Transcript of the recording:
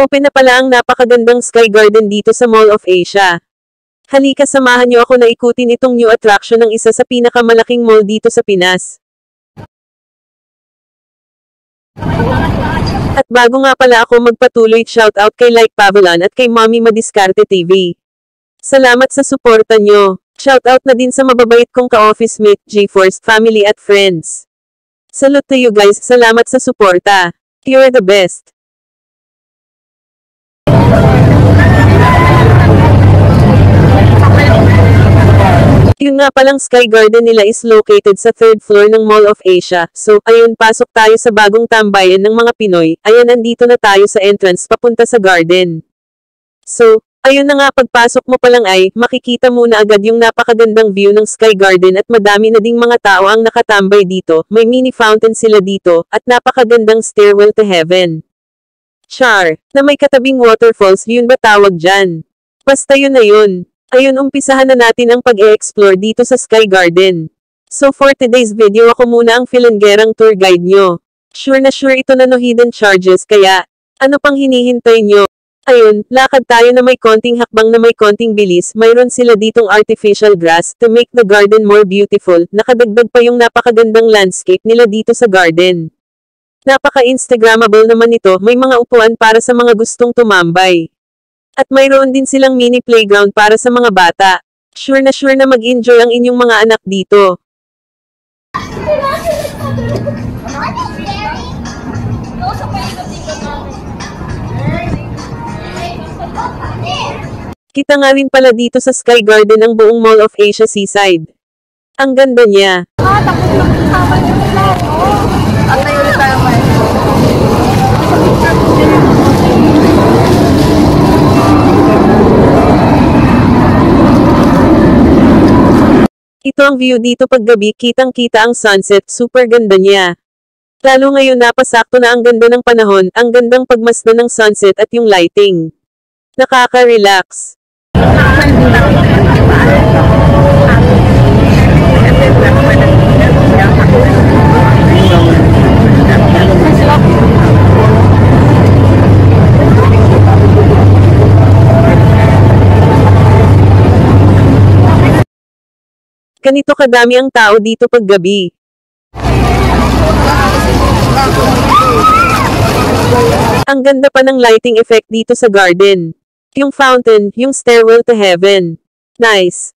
Nag-open na pala ang napakagandang Sky Garden dito sa Mall of Asia. Halika samahan niyo ako na ikutin itong new attraction ng isa sa pinakamalaking mall dito sa Pinas. At bago nga pala ako magpatuloy, shoutout kay Like Pavlon at kay Mommy Madiskarte TV. Salamat sa suporta nyo. Shoutout na din sa mababait kong ka-office mate, G-Force, family at friends. Salute to you guys, salamat sa suporta. You're the best. Yun nga palang Sky Garden nila is located sa 3rd floor ng Mall of Asia. So, ayun, pasok tayo sa bagong tambayan ng mga Pinoy. Ayan, nandito na tayo sa entrance papunta sa garden. So, ayun na nga, pagpasok mo pa lang ay, makikita mo na agad yung napakagandang view ng Sky Garden at madami na ding mga tao ang nakatambay dito. May mini fountain sila dito, at napakagandang stairwell to heaven. Char, na may katabing waterfalls, yun ba tawag dyan? Basta yun na yun. Ayun, umpisahan na natin ang pag-e-explore dito sa Sky Garden. So for today's video, ako muna ang filanggerang tour guide nyo. Sure na sure ito na no hidden charges, kaya, ano pang hinihintay nyo? Ayun, lakad tayo na may konting hakbang na may konting bilis. Mayroon sila ditong artificial grass to make the garden more beautiful. Nakadagdag pa yung napakagandang landscape nila dito sa garden. Napaka-instagrammable naman ito, may mga upuan para sa mga gustong tumambay. At mayroon din silang mini playground para sa mga bata. Sure na mag-enjoy ang inyong mga anak dito. Kita nga rin pala dito sa Sky Garden ang buong Mall of Asia Seaside. Ang ganda niya. Tapos mag-kasama nyo sila. At tayo ulit tayo pa. Ito ang view dito paggabi, kitang-kita ang sunset, super ganda niya. Lalo ngayon napasakto na ang ganda ng panahon, ang gandang pagmasdan ng sunset at yung lighting. Nakaka-relax. Ganito kadami ang tao dito paggabi. Ang ganda pa ng lighting effect dito sa garden. Yung fountain, yung stairwell to heaven. Nice.